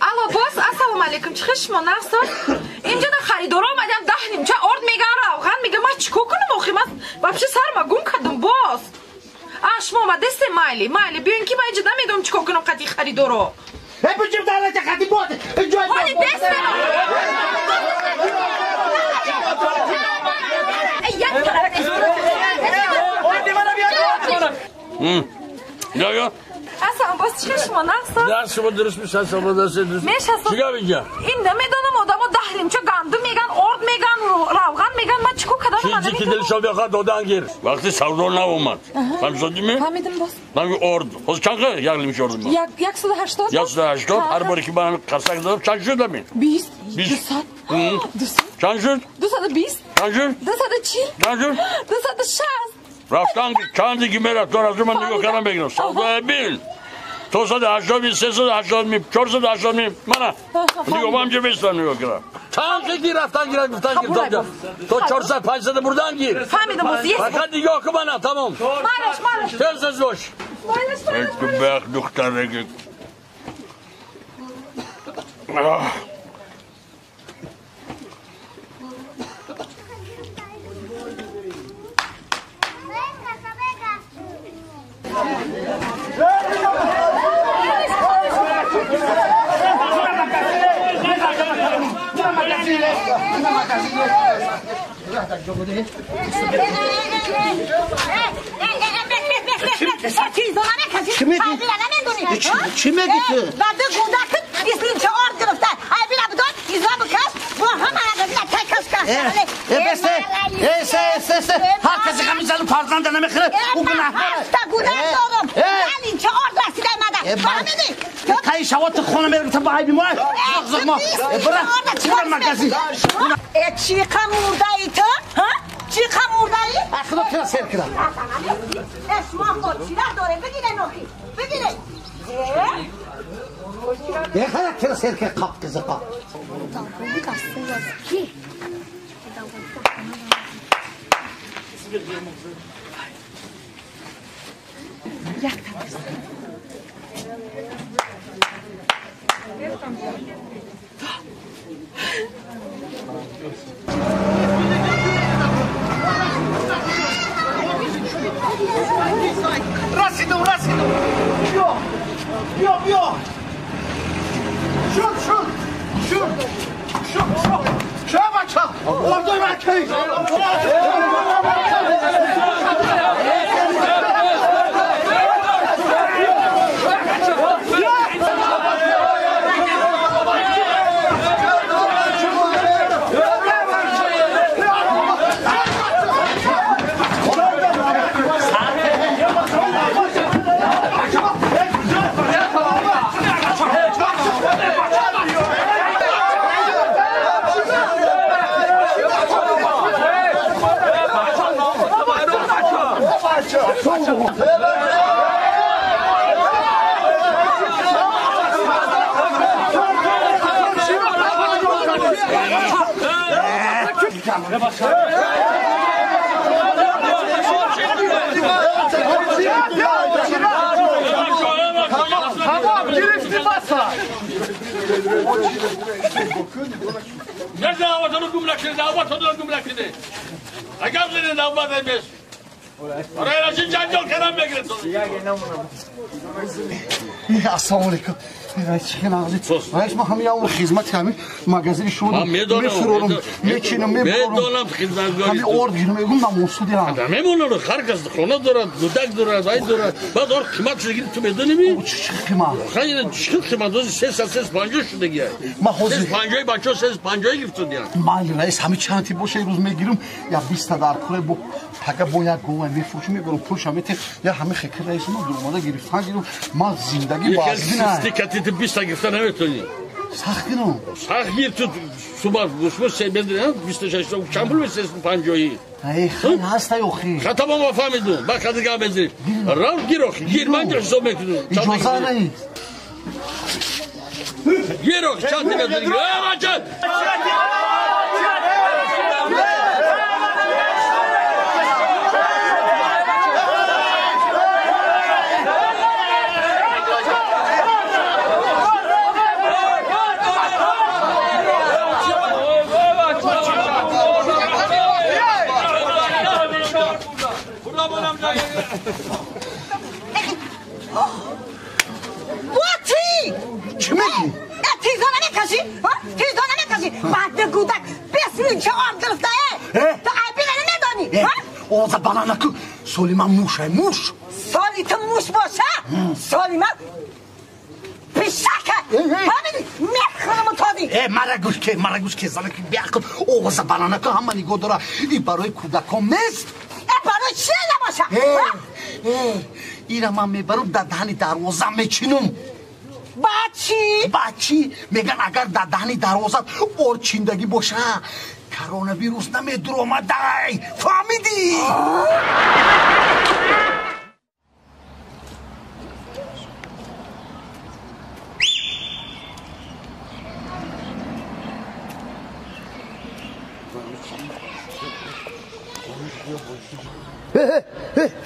Алло, бос, ассалому алейкум. Чиқиш мо нақса? Инҷо да харидора омадам 10 нимча орд меган равған мегам ма чико кунам охи ман вообще сарма гум кардам бос. Шумо омадесте майли биёин ки ман инҷо намедонам чико кунам қати харидоро. Почему ты на тебя ты боты? Оли десте. Ya. Aslan bos chiqish mo naqsa? Yaxshi bo'dirishmiz, asalodasiz. Chiqab inga. Endi medonam odamı dahlimcha gandu megan, ord megan, ravgan megan, ma chiko kadar mana. Chiki dil shobiqa dodan gir. Vaqti savdo navmat. Hamsodimi? Hamidim bos. Lan ord. Hozir qanqa yaqlimsh ordim ben? 180. 180. Har bir iki bana qasak deb chanjurda men. 20. 20. Chanjur? 220. Chanjur? 240. Chanjur? 260. Raftan kendi gimerat dorazman diyor karam bekliyor. Savda bil. Tosa da 80.000, sesa da 80.000, çorsa da 80.000. Mana. Diyor babamca beslanıyor kira. Tanrı gir raftan gir, raftan gir. To çorsa paysa da buradan gir. Fahmedim o yes. Fakat diyor ki bana tamam. Maraş. Tezsiz boş. Ektim bak doktor ektim. Kime gitti? Ben de kundakın islince ord kırıfta. Ay bir abdon izra bıkas. Bu hamara bir tek kaskası. Beste. Herkesi kamisanın parçalarından denemek kırık. Bu günah. Hasta günah doğrum. Gelince ord rastı demeden. Fahmedin. Kayı şavatı konu verir tabi ay bir muay. Zıkma. Bırak. Çıkar magazin. Çıka murdaydı. Çıka murdayı. Akıda tıra serkira. Esma kod. Silah doğru. Begine noki. Begine. Ne kadar tıra serkira kap kızı kap. Rassido. Bio. Şut. Şuna bak çal. Orada bak köy. Tamam, girişti masa. Ne davatını gümrükleri, davatını gümrükleri. Agamları davat etmez. Oraya şimdi can yok kelam bekliyorsun. Assalamu alaikum. رئیس چیکن آقای رئیس ما همین اون خدمت همین مغازه شما میفروشم میچینم میدونم خدمتگاری همین ارد گیرم میگم ناموسودی ها میمونن هر کس خونه داره دودک داره وای داره بعد اور قیمت شده تو بدونی می چه قیمت خیلی چه قیمت دوز 350 شده گیه ما حوزه 350 بچه 350 گرفت دیگه مال رئیس همین چند باشه روز میگیرم یا 20 تا در کوره با پگا باید گوه میفروشم میبرم پولش میته یا همین خیلی رئیس ما دوماده گرفتن گیرم ما زندگی بازی نه استیکتی 20 تا گرفتن نمیتونی سخت کنم سخت گیر تو صبح گوشم سه بدن 26 تا چند پول 350 ای خیلی هست ای اخی خطا با ما فهمیدم بعد دیگه بزنی راه گیر اخی گیر من حساب میکنم اجازه نه گیر اخی چند دیگه بزنی بچه باتی چی میگی؟ تیزانه نکشی تیزانه نکشی بعد گودک بسیاری چه آرد گرفته تو عیبی ندانی اوزا بنا نکو سولی من موشه موش سالی تو موش باشه سالی من پیشکه همینی میخونم تادی مرا گوش که زنه که بیا کن اوزا بنا نکو همه نگاه داره این برای کودکان نیست برای چی نباشه اینا من میبرم در دهنی دروازه میچینم بچی میگن اگر در دهنی دروازه ارچیندگی باشه کرونا ویروس نمیدر اومده فهمیدی؟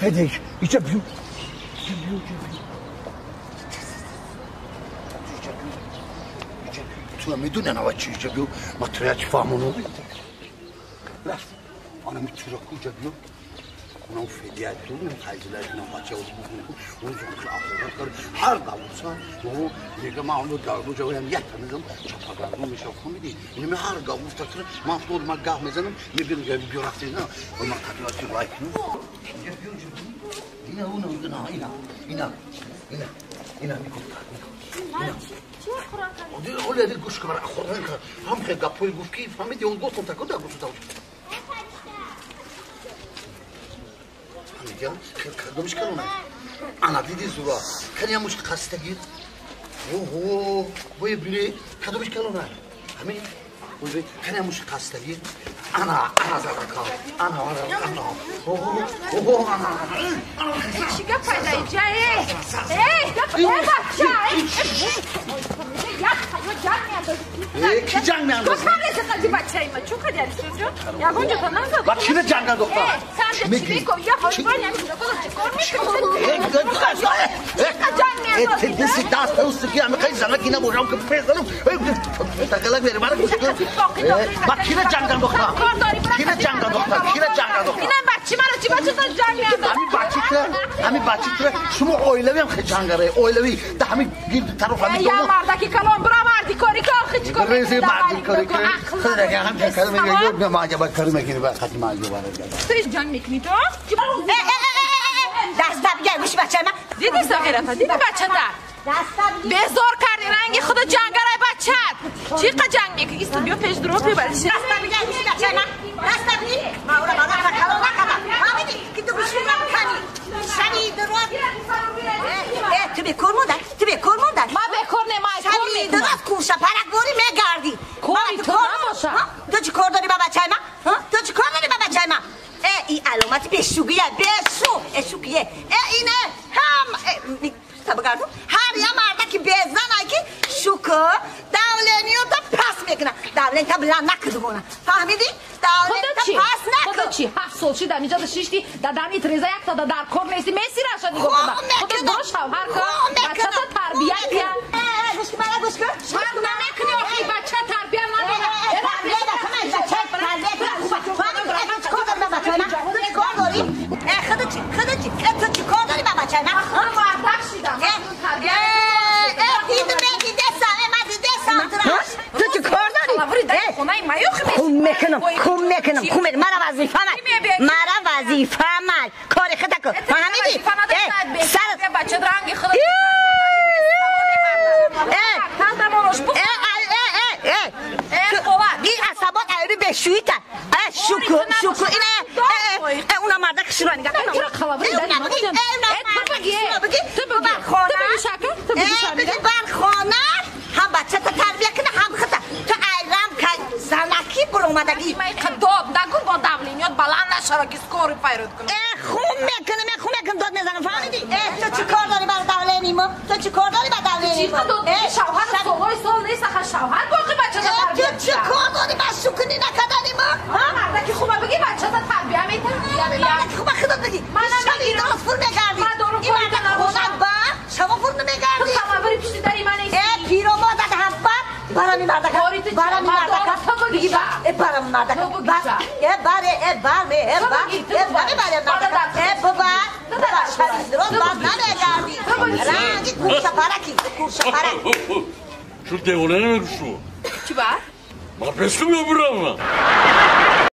هدیک اینجا بیو تو میدونه نوا چی اینجا بیو ما توی چی فهمونو رفت آنم چرا کجا بیو اونم فدیت تو اون تایزلای اینا بچه ها اون زون خلاصه کرد هر گاوسا و میگه ما اونو دارو جویم یک تنظیم چپاگرمو میشه فهمیدی اینم هر گاوس تاکر ما فور ما گاه میزنم میبینم که بیو رفته نه و ما تطلعاتی لایک اینا میکنم اینا اولی ادی گوش کمر خوردن که هم خیلی گپوی گفت کی فهمیدی اون گفتم تکو در گوشت داشت فهمیدی خیلی کردمش کنونه انا دیدی زورا کنی هموش خستگی اوه بوی بینی کردمش کنونه همین بوی کنی هموش خستگی انا زدکا انا اوه انا چیکار پیدا جای کی جنگ میاندازه؟ تو خاله زدی بچه‌ای ما چون کدی هستید؟ یا اونجا تو نزد. با کی جنگ انداخته؟ سند چی میگی؟ یا حیوانی همیشه چیکار میکنی؟ دستی دست اوست کی میخوای زنک اینا بورم که بزنم تکلک میره من گوش کن با کی جنگ انداخته؟ کی جنگ انداخته؟ اینا بچه مرا چی بچه تو جنگ انداخته؟ همین بچه تو شما اویلوی هم خیلی جنگاره اویلوی ده همین گیر طرف همین یا مردکی کلام برا مردی کاری که آخه چی کاری رئیس مردی کاری که خود دیگه هم که کاری میگه به ما جواب کاری میکنی بعد خاطی ما جواب تو هیچ جنگ میکنی تو؟ دست بگیر گوش بچه من دیدی سفیرتا دیدی بچه در بزار کردی رنگ خود جنگره بچت چی که جنگ میکنی ایستو بیا پیش درو بیا بچه دست بگیر گوش بچه من دست بگیر ما اونا کلام نکنم همینی که تو گوش نمیکنی شنی درو تو به کور موندن ما به کور نمای کور شنی درو کوشا پرکوری میگردی کوری تو نباشم تو چی کار داری با بچه من؟ تو چی کار داری با بچه من؟ این علامت بشوگیه اشوگیه اینه هم تبگردو هر یه مرده که بزنه که شوکه دولینیو تا پس میکنه دولین تا بلند نکدونه فهمیدی؟ دولین تا پس نکد خودت چی؟ 7 سال شده اینجا داشتی در دمی تریزه یک تا در کور نیستی میسی راشد نگاه کنم خودت باش هم هر کار بچه تا تربیت کن گوش کن گوش کن هر نمیکنی آخی بچه تربیت خودت چی کار داری با بچه من؟ مردک شیدم میکنم مرا وظیفه من کاری خدا کن فهمیدی بچه درنگی خدا بی عصبات ایرو بشویی تا شکر اینه اونا مرده کشیرو نگه بگی برخانه هم بچه تا تربیه کنه هم خطا تو ایرم که زنکی بر اومدگی داد نگو با دولینیات بلند نشرا که سکوری پیرود کنه خون میکنه داد میزنم فهمیدی تو چی کار داری بر دولینی ما شوهر سال نیست آخه شوهر باقی بچه تا تربیه تو چی کار داری بر شکنی نکدنی ما مرده که خوبه بگی بچه تا تربیه میتونی خوبه خدا بگی من شدی درست فور میگردی این مرده خونه با شما فور نمیگردی تو کما بری پیشی داری من ایسی پیرو مادت حبا برامی مرده بگی برام مرده Şu devone ne şu? چی بر؟ Ma peskum ya buram mı?